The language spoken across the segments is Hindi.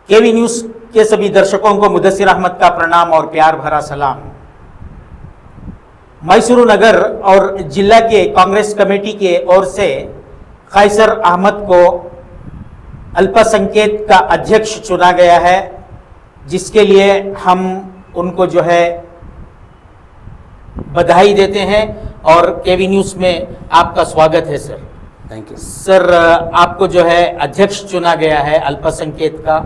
केवी न्यूज के सभी दर्शकों को मुदस्सिर अहमद का प्रणाम और प्यार भरा सलाम। मैसूरू नगर और जिला के कांग्रेस कमेटी के ओर से कैसर अहमद को अल्पसंख्यक का अध्यक्ष चुना गया है, जिसके लिए हम उनको जो है बधाई देते हैं और केवी न्यूज में आपका स्वागत है सर। थैंक यू सर, आपको जो है अध्यक्ष चुना गया है अल्पसंख्यक का।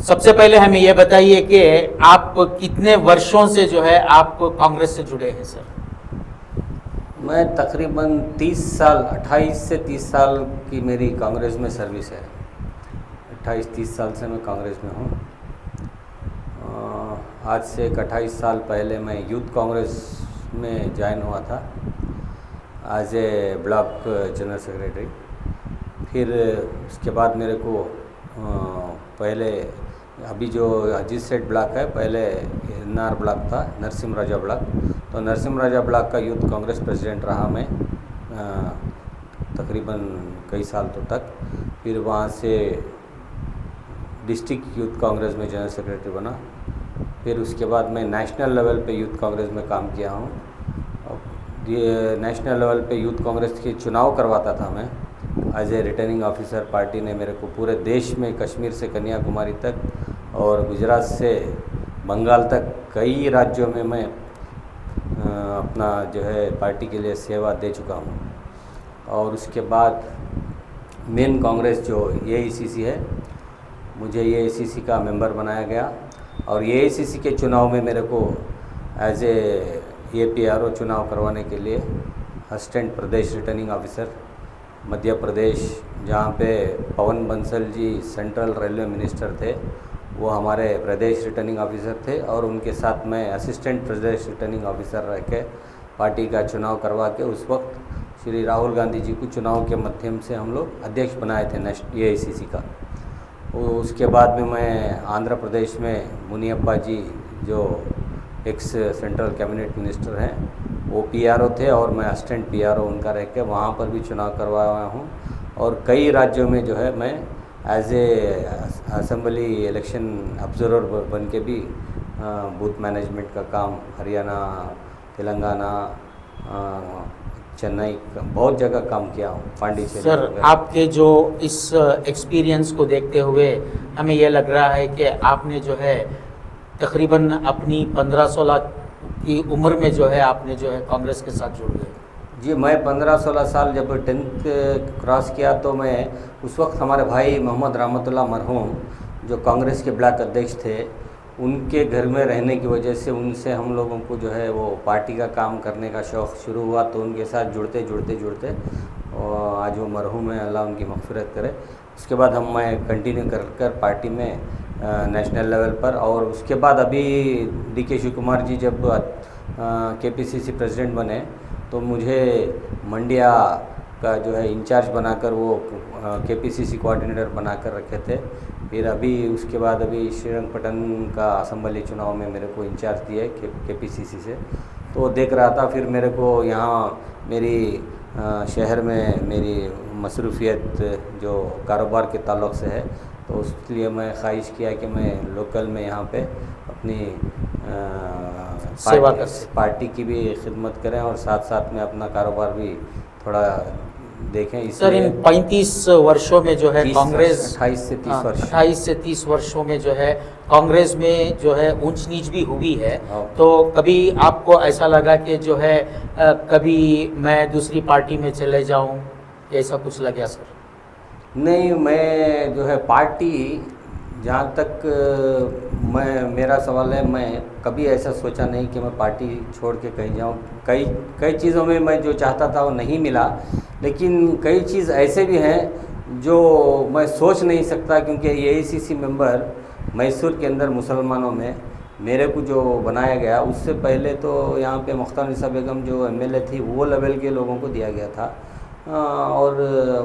सबसे पहले हमें यह बताइए कि आप कितने वर्षों से जो है आप कांग्रेस से जुड़े हैं सर? मैं तकरीबन 30 साल 28 से 30 साल की मेरी कांग्रेस में सर्विस है। 28-30 साल से मैं कांग्रेस में हूँ। आज से एक 28 साल पहले मैं यूथ कांग्रेस में ज्वाइन हुआ था as a block general secretary. फिर उसके बाद मेरे को पहले अभी जो अजीत सेठ ब्लॉक है, पहले NR ब्लॉक था, नरसिम्हा राजा ब्लॉक। तो नरसिम्हा राजा ब्लॉक का यूथ कांग्रेस प्रेसिडेंट रहा मैं तकरीबन कई साल तक। फिर वहाँ से डिस्ट्रिक्ट यूथ कांग्रेस में जनरल सेक्रेटरी बना। फिर उसके बाद मैं नेशनल लेवल पे यूथ कांग्रेस में काम किया हूँ। ये नेशनल लेवल पे यूथ कांग्रेस के चुनाव करवाता था मैं as a returning officer. Party ने मेरे को पूरे देश में, कश्मीर से कन्याकुमारी तक और गुजरात से बंगाल तक कई राज्यों में मैं अपना जो है पार्टी के लिए सेवा दे चुका हूँ। और उसके बाद मेन कांग्रेस जो AICC है, मुझे AICC का मेंबर बनाया गया और AICC के चुनाव में मेरे को एज ए APRO चुनाव करवाने के लिए असिस्टेंट प्रदेश रिटर्निंग ऑफिसर मध्य प्रदेश, जहाँ पे पवन Bansal ji central railway minister थे, वो हमारे प्रदेश रिटर्निंग ऑफिसर थे और उनके साथ मैं असिस्टेंट प्रदेश रिटर्निंग ऑफिसर रह के पार्टी का चुनाव करवा के उस वक्त श्री राहुल गांधी जी को चुनाव के माध्यम से हम लोग अध्यक्ष बनाए थे AICC का। उसके बाद में मैं आंध्र प्रदेश में मुनियप्पा जी जो एक्स सेंट्रल कैबिनेट मिनिस्टर हैं, वो PRO थे और मैं असिस्टेंट PRO उनका रह के वहाँ पर भी चुनाव करवाया हूँ। और कई राज्यों में जो है मैं as a assembly election observer बन के भी बूथ मैनेजमेंट का काम हरियाणा, तेलंगाना, चेन्नई, बहुत जगह काम किया हूँ, पांडिचेरी। सर, आपके जो इस एक्सपीरियंस को देखते हुए हमें यह लग रहा है कि आपने जो है तकरीबन अपनी 15-16 की उम्र में जो है आपने जो है कांग्रेस के साथ जुड़ गए। जी, मैं 15-16 साल जब 10th क्रॉस किया तो मैं उस वक्त हमारे भाई मोहम्मद रहमतुल्लाह मरहूम जो कांग्रेस के ब्लॉक अध्यक्ष थे, उनके घर में रहने की वजह से उनसे हम लोगों को जो है वो पार्टी का काम करने का शौक़ शुरू हुआ। तो उनके साथ जुड़ते और आज वो मरहूम है, अल्लाह उनकी मग़फ़िरत करे। उसके बाद मैं कंटिन्यू कर पार्टी में नेशनल लेवल पर। और उसके बाद अभी DK शिव कुमार जी जब KPCC प्रेसिडेंट बने तो मुझे मंडिया का जो है इंचार्ज बनाकर वो KPCC कोऑर्डिनेटर बनाकर रखे थे। फिर अभी उसके बाद अभी श्रीरंगपट्टन का असम्बली चुनाव में मेरे को इंचार्ज दिया है KPCC से। तो देख रहा था, फिर मेरे को यहाँ मेरी शहर में मेरी मसरूफियत जो कारोबार के ताल्लुक़ से है, तो इसलिए मैं ख्वाहिश किया कि मैं लोकल में यहाँ पे अपनी सेवा पार्टी की भी खिदमत करें और साथ साथ में अपना कारोबार भी थोड़ा देखें। सर, इन 35 वर्षों में जो है कांग्रेस 28 से 30 वर्षों में जो है कांग्रेस में जो है ऊंच नीच भी हुई है। तो कभी आपको ऐसा लगा कि जो है कभी मैं दूसरी पार्टी में चले जाऊं, ऐसा कुछ लगा सर? नहीं, मैं जो है पार्टी, जहाँ तक मेरा सवाल है, मैं कभी ऐसा सोचा नहीं कि मैं पार्टी छोड़ के कहीं जाऊँ। कई चीज़ों में मैं जो चाहता था वो नहीं मिला, लेकिन कई चीज़ ऐसे भी हैं जो मैं सोच नहीं सकता, क्योंकि AICC मेंबर मैसूर के अंदर मुसलमानों में मेरे को जो बनाया गया, उससे पहले तो यहाँ पे मुख्तार बेगम जो MLA थी वो लेवल के लोगों को दिया गया था। और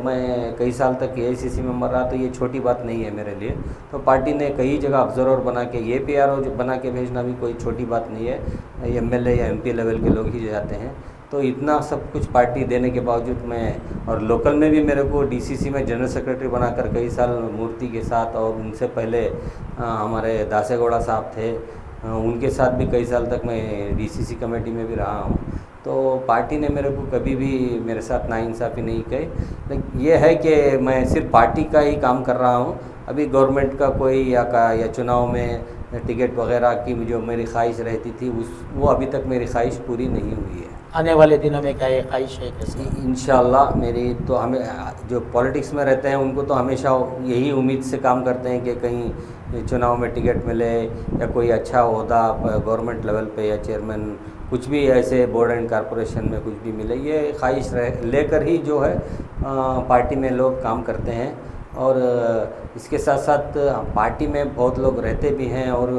मैं कई साल तक AICC मेंबर रहा, तो ये छोटी बात नहीं है मेरे लिए। तो पार्टी ने कई जगह ऑब्जर्वर बना के, APRO बना के भेजना भी कोई छोटी बात नहीं है। MLA या MP लेवल के लोग ही जाते हैं। तो इतना सब कुछ पार्टी देने के बावजूद मैं, और लोकल में भी मेरे को डीसीसी में जनरल सेक्रेटरी बनाकर कई साल मूर्ति के साथ, और उनसे पहले हमारे दासेगौड़ा साहब थे, उनके साथ भी कई साल तक मैं डीसीसी कमेटी में भी रहा हूँ। तो पार्टी ने मेरे को कभी भी मेरे साथ नाइंसाफ़ी नहीं की। लेकिन ये है कि मैं सिर्फ पार्टी का ही काम कर रहा हूँ। अभी गवर्नमेंट का कोई या चुनाव में टिकट वगैरह की जो मेरी ख्वाहिश रहती थी वो अभी तक मेरी ख्वाहिश पूरी नहीं हुई है। आने वाले दिनों में क्या ये ख्वाहिश है कैसे? इंशाल्लाह मेरी तो, हमें जो पॉलिटिक्स में रहते हैं उनको तो हमेशा यही उम्मीद से काम करते हैं कि कहीं चुनाव में टिकट मिले या कोई अच्छा ओहदा गवर्नमेंट लेवल पे या चेयरमैन, कुछ भी ऐसे बोर्ड एंड कॉरपोरेशन में कुछ भी मिले, ये ख्वाहिश लेकर ही जो है पार्टी में लोग काम करते हैं। और इसके साथ साथ पार्टी में बहुत लोग रहते भी हैं और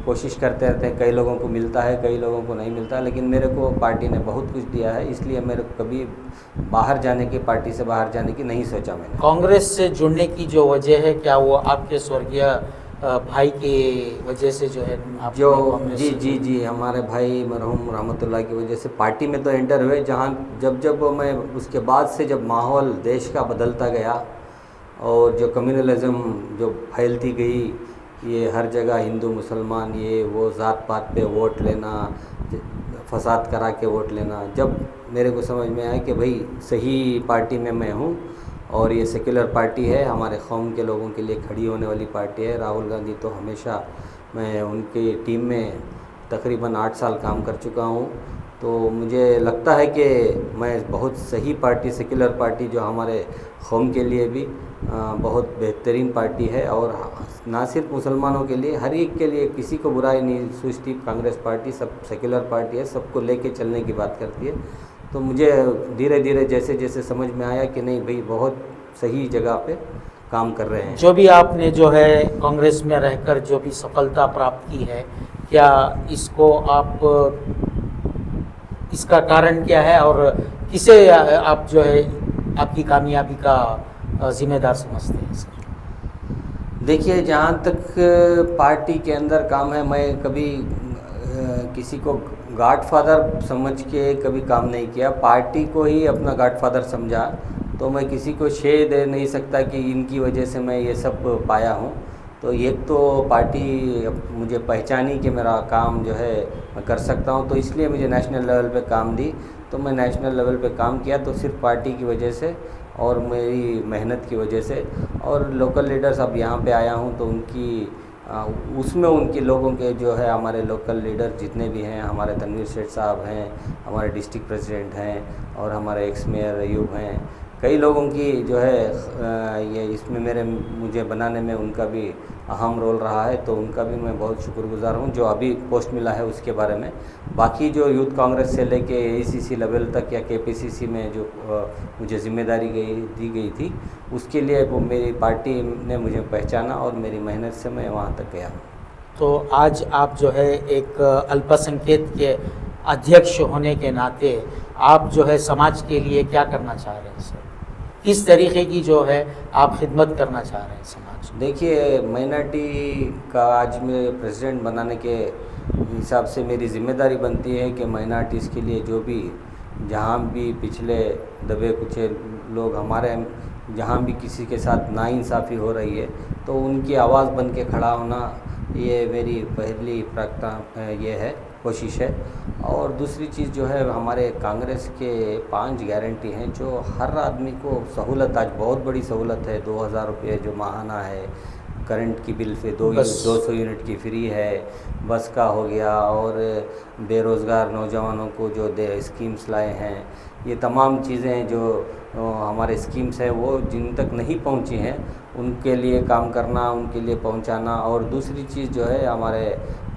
कोशिश करते रहते हैं। कई लोगों को मिलता है, कई लोगों को नहीं मिलता, लेकिन मेरे को पार्टी ने बहुत कुछ दिया है, इसलिए मेरे को कभी बाहर जाने की, पार्टी से बाहर जाने की नहीं सोचा मैंने। कांग्रेस से जुड़ने की जो वजह है, क्या वो आपके स्वर्गीय भाई की वजह से जो है आप जो कांग्रेस जी से जी जी हमारे भाई मरहूम रहमतुल्लाह की वजह से पार्टी में तो एंटर हुए, जहाँ जब मैं उसके बाद से जब माहौल देश का बदलता गया और जो कम्युनलिज्म जो फैलती गई, ये हर जगह हिंदू मुसलमान ये वो ज़ात पात पे वोट लेना, फसाद करा के वोट लेना, जब मेरे को समझ में आया कि भाई सही पार्टी में मैं हूँ और ये सेक्युलर पार्टी है, हमारे कौम के लोगों के लिए खड़ी होने वाली पार्टी है। राहुल गांधी तो हमेशा, मैं उनकी टीम में तकरीबन 8 साल काम कर चुका हूँ, तो मुझे लगता है कि मैं बहुत सही पार्टी, सेक्युलर पार्टी जो हमारे कौम के लिए भी बहुत बेहतरीन पार्टी है, और ना सिर्फ मुसलमानों के लिए, हर एक के लिए, किसी को बुराई नहीं सोचती कांग्रेस पार्टी। सब सेक्युलर पार्टी है, सबको लेके चलने की बात करती है। तो मुझे धीरे धीरे जैसे जैसे समझ में आया कि नहीं भाई बहुत सही जगह पे काम कर रहे हैं। जो भी आपने जो है कांग्रेस में रहकर जो भी सफलता प्राप्त की है, क्या इसको आप, इसका कारण क्या है और किसे आप जो है आपकी कामयाबी का जिम्मेदार समझते हैं सर? देखिए, जहाँ तक पार्टी के अंदर काम है, मैं कभी किसी को गॉडफादर समझ के कभी काम नहीं किया। पार्टी को ही अपना गॉडफादर समझा, तो मैं किसी को श्रेय दे नहीं सकता कि इनकी वजह से मैं ये सब पाया हूँ। तो एक तो पार्टी मुझे पहचानी कि मेरा काम जो है मैं कर सकता हूँ, तो इसलिए मुझे नेशनल लेवल पे काम दी। तो मैं नेशनल लेवल पे काम किया तो सिर्फ पार्टी की वजह से और मेरी मेहनत की वजह से। और लोकल लीडर्स, अब यहाँ पे आया हूँ तो उनकी उसमें उनके लोगों के जो है, हमारे लोकल लीडर जितने भी हैं, हमारे तनवीर सेठ साहब हैं, हमारे डिस्ट्रिक्ट प्रेसिडेंट हैं और हमारे एक्स मेयर अयूब हैं, कई लोगों की जो है ये इसमें मुझे बनाने में उनका भी अहम रोल रहा है। तो उनका भी मैं बहुत शुक्रगुजार हूँ। जो अभी पोस्ट मिला है उसके बारे में, बाकी जो यूथ कांग्रेस से लेके ACC लेवल तक या KPCC में जो मुझे जिम्मेदारी दी गई थी, उसके लिए वो मेरी पार्टी ने मुझे पहचाना और मेरी मेहनत से मैं वहाँ तक गया। तो आज आप जो है एक अल्पसंख्यक के अध्यक्ष होने के नाते आप जो है समाज के लिए क्या करना चाह रहे हैं सर? किस तरीके की जो है आप खिदमत करना चाह रहे हैं समाज? देखिए, माइनॉरिटी का आज मेरे प्रेसिडेंट बनाने के हिसाब से मेरी ज़िम्मेदारी बनती है कि माइनॉरिटीज़ के लिए जो भी, जहाँ भी पिछले दबे कुचे लोग हमारे, जहाँ भी किसी के साथ नाइंसाफ़ी हो रही है, तो उनकी आवाज़ बन के खड़ा होना, ये मेरी पहली प्राथमिकता ये है, कोशिश है। और दूसरी चीज़ जो है, हमारे कांग्रेस के 5 गारंटी हैं जो हर आदमी को सहूलत, आज बहुत बड़ी सहूलत है। 2000 रुपये जो माहाना है, करंट की बिल पे 200 यूनिट की फ्री है, बस का हो गया, और बेरोज़गार नौजवानों को जो स्कीम्स लाए हैं, ये तमाम चीज़ें जो हमारे स्कीम्स हैं वो जिन तक नहीं पहुंची हैं उनके लिए काम करना, उनके लिए पहुंचाना। और दूसरी चीज़ जो है, हमारे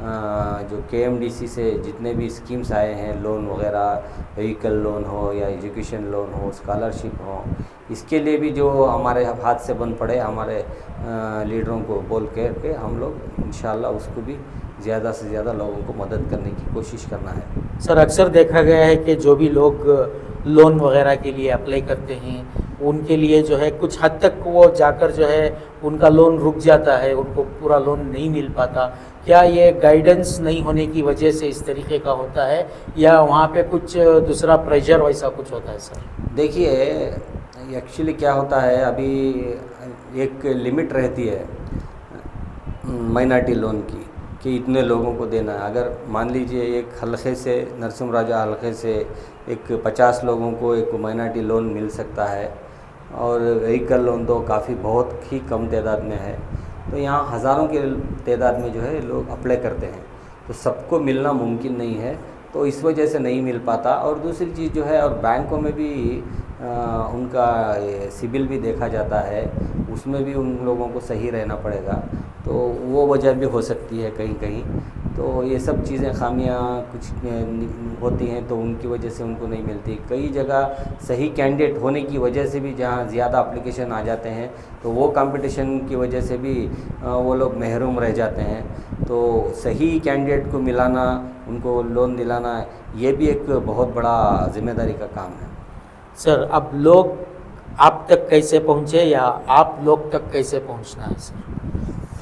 जो KMDC से जितने भी स्कीम्स आए हैं, लोन वगैरह, व्हीकल लोन हो या एजुकेशन लोन हो, स्कॉलरशिप हो, इसके लिए भी जो हमारे हाथ से बन पड़े, हमारे लीडरों को बोल के हम लोग इंशाल्लाह उसको भी ज़्यादा से ज़्यादा लोगों को मदद करने की कोशिश करना है। सर, अक्सर देखा गया है कि जो भी लोग लोन वगैरह के लिए अप्लाई करते हैं, उनके लिए जो है कुछ हद तक वो जाकर जो है उनका लोन रुक जाता है, उनको पूरा लोन नहीं मिल पाता। क्या ये गाइडेंस नहीं होने की वजह से इस तरीके का होता है या वहाँ पे कुछ दूसरा प्रेशर वैसा कुछ होता है सर? देखिए, एक्चुअली क्या होता है, अभी एक लिमिट रहती है माइनॉरिटी लोन की कि इतने लोगों को देना है। अगर मान लीजिए एक हल्के से नरसिम्हा राजा हल्के से एक 50 लोगों को एक माइनॉरिटी लोन मिल सकता है और व्हीकल लोन तो काफ़ी बहुत ही कम तादाद में है। तो यहाँ हज़ारों के तादाद में जो है लोग अप्लाई करते हैं, तो सबको मिलना मुमकिन नहीं है, तो इस वजह से नहीं मिल पाता। और दूसरी चीज़ जो है, और बैंकों में भी उनका सिबिल भी देखा जाता है, उसमें भी उन लोगों को सही रहना पड़ेगा, तो वो वजह भी हो सकती है कहीं कहीं। तो ये सब चीज़ें खामियां कुछ होती हैं, तो उनकी वजह से उनको नहीं मिलती। कई जगह सही कैंडिडेट होने की वजह से भी जहाँ ज़्यादा एप्लीकेशन आ जाते हैं, तो वो कंपटीशन की वजह से भी वो लोग महरूम रह जाते हैं। तो सही कैंडिडेट को मिलाना, उनको लोन दिलाना, ये भी एक बहुत बड़ा जिम्मेदारी का काम है। सर, अब लोग आप तक कैसे पहुँचे या आप लोग तक कैसे पहुँचना है सर,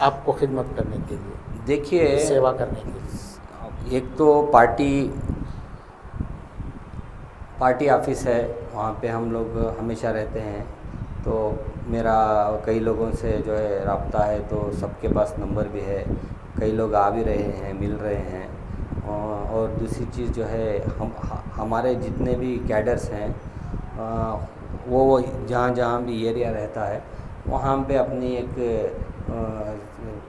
आपको खिदमत करने के लिए, देखिए, सेवा करने के लिए? एक तो पार्टी ऑफिस है, वहाँ पे हम लोग हमेशा रहते हैं, तो मेरा कई लोगों से जो है राब्ता है, तो सबके पास नंबर भी है, कई लोग आ भी रहे हैं, मिल रहे हैं। और दूसरी चीज़ जो है, हमारे जितने भी कैडर्स हैं, वो जहाँ जहाँ भी एरिया रहता है, वहाँ पे अपनी एक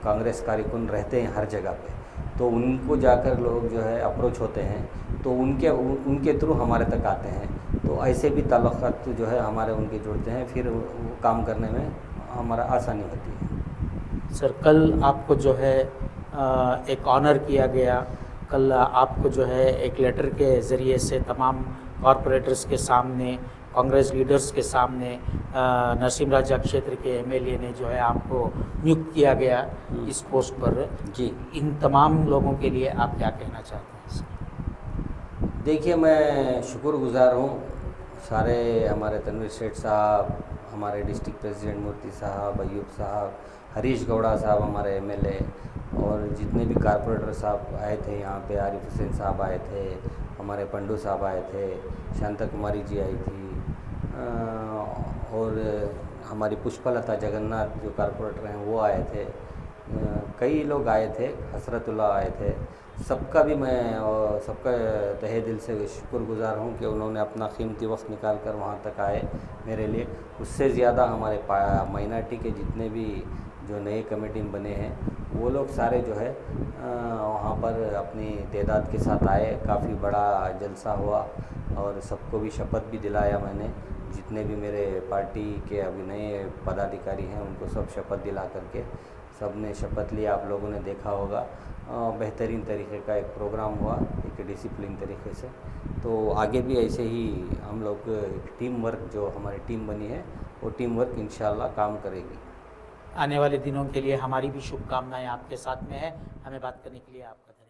कांग्रेस कारकुन रहते हैं हर जगह पे, तो उनको जाकर लोग जो है अप्रोच होते हैं, तो उनके थ्रू हमारे तक आते हैं। तो ऐसे भी ताल्लुक़ात जो है हमारे उनके जुड़ते हैं, फिर वो काम करने में हमारा आसानी होती है। सर, कल आपको जो है एक ऑनर किया गया। कल आपको जो है एक लेटर के ज़रिए से तमाम कॉरपोरेटर्स के सामने, कांग्रेस लीडर्स के सामने नरसिम्हा राजा क्षेत्र के एमएलए ने जो है आपको नियुक्त किया गया इस पोस्ट पर। जी, इन तमाम लोगों के लिए आप क्या कहना चाहते हैं सर? देखिए, मैं शुक्रगुज़ार हूँ सारे हमारे तनवीर सेठ साहब, हमारे डिस्ट्रिक्ट प्रेसिडेंट मूर्ति साहब, अयूब साहब, हरीश गौड़ा साहब हमारे एमएलए, और जितने भी कारपोरेटर साहब आए थे यहाँ पे, आरिफ हुसैन साहब आए थे, हमारे पंडू साहब आए थे, शांता कुमारी जी आई थी, और हमारी पुष्पलता जगन्नाथ जो कारपोरेटर हैं वो आए थे, कई लोग आए थे, हसरतुल्ला आए थे। सबका भी मैं सबका तहे दिल से शुक्रगुज़ार हूँ कि उन्होंने अपना कीमती वक्त निकाल कर वहाँ तक आए मेरे लिए। उससे ज़्यादा हमारे माइनॉरिटी के जितने भी जो नए कमेटी में बने हैं, वो लोग सारे जो है वहाँ पर अपनी तादाद के साथ आए। काफ़ी बड़ा जलसा हुआ और सबको भी शपथ भी दिलाया मैंने। जितने भी मेरे पार्टी के अभी नए पदाधिकारी हैं, उनको सब शपथ दिला करके सब ने शपथ लिया। आप लोगों ने देखा होगा, बेहतरीन तरीके का एक प्रोग्राम हुआ, एक डिसिप्लिन तरीके से। तो आगे भी ऐसे ही हम लोग टीम वर्क, जो हमारी टीम बनी है, वो टीम वर्क इंशाल्लाह काम करेगी। आने वाले दिनों के लिए हमारी भी शुभकामनाएं आपके साथ में है। हमें बात करने के लिए आपका धन्यवाद।